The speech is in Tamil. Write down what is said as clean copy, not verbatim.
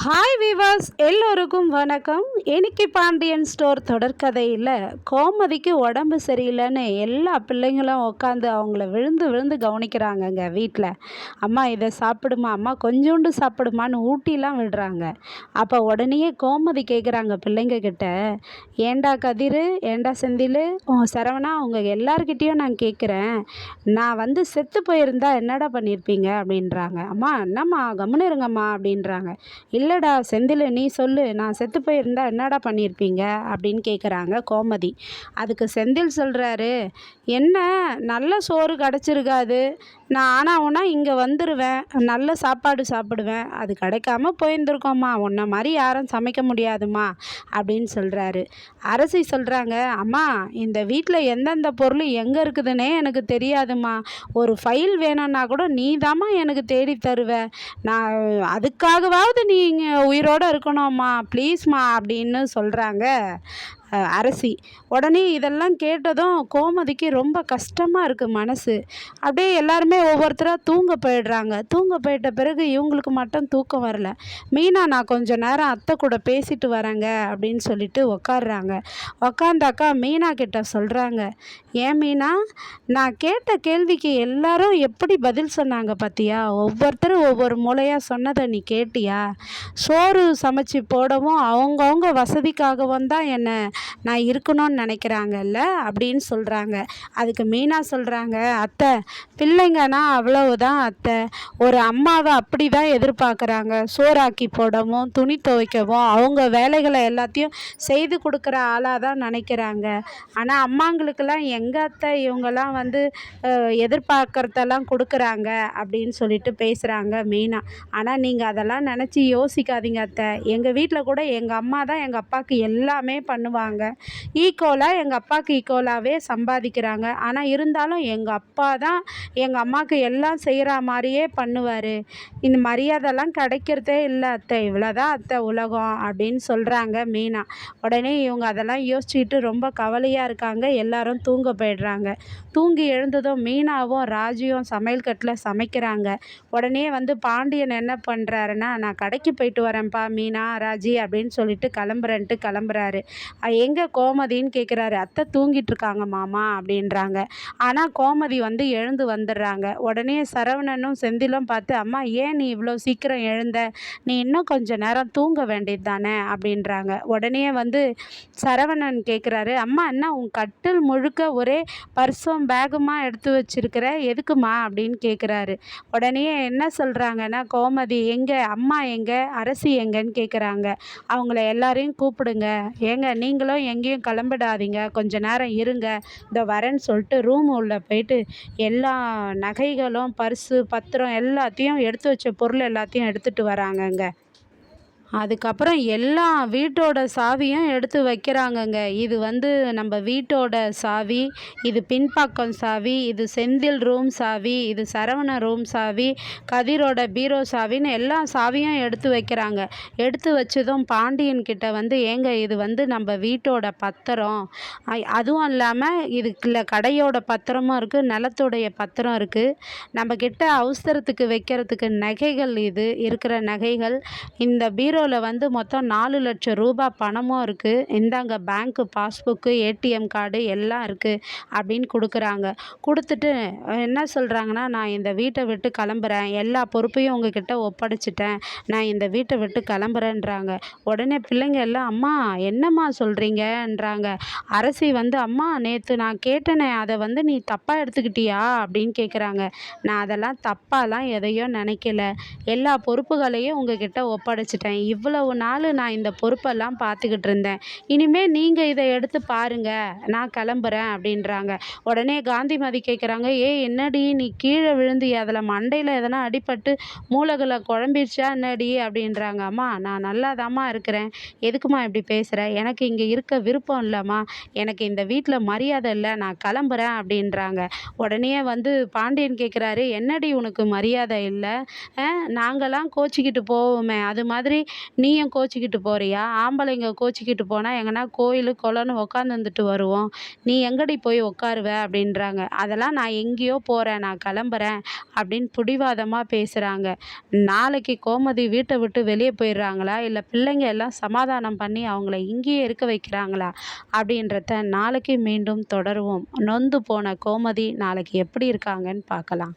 ஹாய் வீவர்ஸ், எல்லோருக்கும் வணக்கம். இன்னைக்கு பாண்டியன் ஸ்டோர் தொடர்கதையில் கோமதிக்கு உடம்பு சரியில்லைன்னு எல்லா பிள்ளைங்களும் உட்காந்து அவங்கள விழுந்து விழுந்து கவனிக்கிறாங்கங்க. வீட்டில் அம்மா இதை சாப்பிடுமா, அம்மா கொஞ்சோண்டு சாப்பிடுமான்னு ஊட்டிலாம் விடுறாங்க. அப்போ உடனே கோமதி கேட்குறாங்க பிள்ளைங்க கிட்ட, ஏண்டா கதிர், ஏண்டா செந்தில், சரவணா, அவங்க எல்லார்கிட்டேயும் நான் கேட்குறேன், நான் வந்து செத்து போயிருந்தா என்னடா பண்ணியிருப்பீங்க அப்படின்றாங்க. அம்மா என்னம்மா கம்முன்னு இருங்கம்மா அப்படின்றாங்க. இல்லைடா செந்தில், நீ சொல்லு, நான் செத்து போயிருந்தா என்னடா பண்ணியிருப்பீங்க அப்படின்னு கேட்குறாங்க கோமதி. அதுக்கு செந்தில் சொல்கிறாரு, என்ன நல்ல சோறு கிடச்சிருக்காது, நான் ஆனாவுன்னா இங்கே வந்துடுவேன், நல்ல சாப்பாடு சாப்பிடுவேன், அது கிடைக்காம போயிருந்துருக்கோம்மா, உன்னை மாதிரி யாரும் சமைக்க முடியாதுமா அப்படின்னு சொல்கிறாரு. அரசி சொல்கிறாங்க, அம்மா இந்த வீட்டில் எந்தெந்த பொருள் எங்கே இருக்குதுன்னே எனக்கு தெரியாதும்மா, ஒரு ஃபைல் வேணும்னா கூட நீ தாம்மா எனக்கு தேடி தருவ, நான் அதுக்காகவாவது நீங்கள் உயிரோடு இருக்கணும்மா, ப்ளீஸ்மா அப்படின்னு சொல்கிறாங்க அரசி. உடனே இதெல்லாம் கேட்டதும் கோமதிக்கு ரொம்ப கஷ்டமாக இருக்குது மனசு. அப்படியே எல்லாருமே ஒவ்வொருத்தராக தூங்க போயிடுறாங்க. தூங்க போயிட்ட பிறகு இவங்களுக்கு மட்டும் தூக்கம் வரல. மீனா, நான் கொஞ்சம் நேரம் அத்தை கூட பேசிட்டு வரேங்க அப்படின்னு சொல்லிட்டு உக்காடுறாங்க. உக்காந்தாக்கா மீனா கிட்ட சொல்கிறாங்க, ஏன் மீனா, நான் கேட்ட கேள்விக்கு எல்லாரும் எப்படி பதில் சொன்னாங்க பார்த்தியா, ஒவ்வொருத்தரும் ஒவ்வொரு மூலையாக சொன்னதை நீ கேட்டியா, சோறு சமைச்சு போடவும் அவங்கவுங்க வசதிக்காகவும் தான் என்னை நான் இருக்கணும்னு நினைக்கிறாங்கல்ல அப்படின்னு சொல்கிறாங்க. அதுக்கு மீனா சொல்கிறாங்க, அத்தை பிள்ளைங்கன்னா அவ்வளவுதான் அத்தை, ஒரு அம்மாவை அப்படி தான் எதிர்பார்க்குறாங்க, சோறாக்கி போடவும் துணி துவைக்கவும் அவங்க வேலைகளை எல்லாத்தையும் செய்து கொடுக்குற ஆளாக தான் நினைக்கிறாங்க. ஆனால் அம்மாங்களுக்கெல்லாம் எங்கள் அத்தை இவங்கெல்லாம் வந்து எதிர்பார்க்குறதெல்லாம் கொடுக்குறாங்க அப்படின்னு சொல்லிட்டு பேசுகிறாங்க மீனா. ஆனால் நீங்கள் அதெல்லாம் நினச்சி யோசிக்காதீங்க அத்தை, எங்கள் வீட்டில் கூட எங்கள் அம்மா தான் எங்கள் அப்பாவுக்கு எல்லாமே பண்ணுவாங்க, ஈக்குவலாக எங்கள் அப்பாவுக்கு ஈக்குவலாகவே சம்பாதிக்கிறாங்க, ஆனால் இருந்தாலும் எங்கள் அப்பா தான் எங்கள் அம்மாவுக்கு எல்லாம் செய்கிற மாதிரியே பண்ணுவார், இந்த மரியாதைலாம் கிடைக்கிறதே இல்லை அத்தை, இவ்வளோதான் அத்தை உலகம் அப்படின்னு சொல்கிறாங்க மீனா. உடனே இவங்க அதெல்லாம் யோசிச்சுக்கிட்டு ரொம்ப கவலையாக இருக்காங்க. எல்லாரும் தூங்க போயிடுறாங்க. தூங்கி எழுந்ததும் மீனாவும் ராஜியும் சமையல் கட்டில் சமைக்கிறாங்க. உடனே வந்து பாண்டியன் என்ன பண்ணுறாருன்னா, நான் கடைக்கு போயிட்டு வரேன்ப்பா மீனா ராஜி அப்படின்னு சொல்லிட்டு கிளம்புறாரு. எங்கே கோமதின்னு கேட்குறாரு. அத்தை தூங்கிட்டு இருக்காங்க மாமா அப்படின்றாங்க. ஆனால் கோமதி வந்து எழுந்து வந்துடுறாங்க. உடனே சரவணனும் செந்திலும் பார்த்து, அம்மா ஏன் நீ இவ்வளோ சீக்கிரம் எழுந்த, நீ இன்னும் கொஞ்சம் நேரம் தூங்க வேண்டியது தானே அப்படின்றாங்க. உடனே வந்து சரவணன் கேட்குறாரு, அம்மா என்ன உன் கட்டில் முழுக்க ஒரே பர்ஸும் பேகுமா எடுத்து வச்சிருக்கிற, எதுக்குமா அப்படின்னு கேட்குறாரு. உடனே என்ன சொல்கிறாங்கன்னா, கோமதி எங்கே, அம்மா எங்கே, அரசி எங்கன்னு கேட்குறாங்க. அவங்கள எல்லாரையும் கூப்பிடுங்க, ஏங்க நீங்களும் எங்கேயும் கிளம்பிடாதீங்க, கொஞ்ச நேரம் இருங்க, இந்த வரேன்னு சொல்லிட்டு ரூம் உள்ளே போயிட்டு எல்லா நகைகளும் பர்ஸு பத்திரம் எல்லாத்தையும் எடுத்து வச்ச பொருள் எல்லாத்தையும் எடுத்துகிட்டு வராங்கங்க. அதுக்கப்புறம் எல்லா வீட்டோட சாவியும் எடுத்து வைக்கிறாங்கங்க. இது வந்து நம்ம வீட்டோட சாவி, இது பின்பக்கம் சாவி, இது செந்தில் ரூம் சாவி, இது சரவண ரூம் சாவி, கதிரோட பீரோ சாவின்னு எல்லா சாவியும் எடுத்து வைக்கிறாங்க. எடுத்து வச்சதும் பாண்டியன் கிட்ட வந்து, ஏங்க இது வந்து நம்ம வீட்டோட பத்திரம், அதுவும் இல்லாமல் இதுக்குள்ள கடையோட பத்திரமும் இருக்குது, நிலத்துடைய பத்திரம் இருக்குது, நம்ம கிட்ட அவசரத்துக்கு வைக்கிறதுக்கு நகைகள், இது இருக்கிற நகைகள், இந்த பீரோவில் வந்து மொத்தம் 4 லட்சம் ரூபாய் பணமும் இருக்குது, இந்தாங்க பேங்க்கு பாஸ்புக்கு, ஏடிஎம் கார்டு எல்லாம் இருக்குது அப்படின்னு கொடுக்குறாங்க. கொடுத்துட்டு என்ன சொல்கிறாங்கன்னா, நான் இந்த வீட்டை விட்டு கிளம்புறேன், எல்லா பொறுப்பையும் உங்ககிட்ட ஒப்படைச்சிட்டேன், நான் இந்த வீட்டை விட்டு கிளம்புறேன்றாங்க. உடனே பிள்ளைங்க எல்லாம், அம்மா என்னம்மா சொல்கிறீங்கன்றாங்க. அரசி வந்து, அம்மா நேற்று நான் கேட்டேனே, அதை வந்து நீ தப்பாக எடுத்துக்கிட்டியா அப்படின்னு கேட்குறாங்க. நான் அதெல்லாம் தப்பாலாம் எதையும் நினைக்கல, எல்லா பொறுப்புகளையும் உங்ககிட்ட ஒப்படைச்சிட்டேன், இவ்வளவு நாள் நான் இந்த பொறுப்பெல்லாம் பார்த்துக்கிட்டு இருந்தேன், இனிமேல் நீங்கள் இதை எடுத்து பாருங்கள், நான் கிளம்புறேன் அப்படின்றாங்க. உடனே காந்திமதி கேட்குறாங்க, என்னடி நீ கீழே விழுந்து அதில் மண்டையில் எதனா அடிபட்டு மூளைகளை குழம்பிடுச்சா என்னடி அப்படின்றாங்க. அம்மா நான் நல்லாதாம்மா இருக்கிறேன், எதுக்குமா இப்படி பேசுகிற, எனக்கு இங்கே இருக்க விருப்பம் இல்லைம்மா, எனக்கு இந்த வீட்டில் மரியாதை இல்லை, நான் கிளம்புறேன் அப்படின்றாங்க. உடனே வந்து பாண்டியன் கேட்குறாரு, என்னடி உனக்கு மரியாதை இல்லை, நாங்களாம் கோச்சிக்கிட்டு போவோமே, அது மாதிரி நீயும் கோச்சிக்கிட்டு போறியா? ஆம்பளைங்க கோச்சிக்கிட்டு போனா எங்கன்னா கோயிலு, குளம்னு உக்காந்துருந்துட்டு வருவோம். நீ எங்கடி போய் உட்காருவ?" அப்படின்றாங்க. "அதெல்லாம் நான் எங்கேயோ போறேன். நான் கிளம்புறேன்." அப்படின்னு பிடிவாதமா பேசுறாங்க. நாளைக்கு கோமதி வீட்ட விட்டு வெளிய போயிடுறாங்களா? இல்ல பிள்ளைங்க எல்லாம் சமாதானம் பண்ணி அவங்கள இங்கேயே இருக்க வைக்கிறாங்களா? அப்படின்றத நாளைக்கு மீண்டும் தொடருவோம். நொந்து போன கோமதி நாளைக்கு எப்படி இருக்காங்கன்னு பார்க்கலாம்.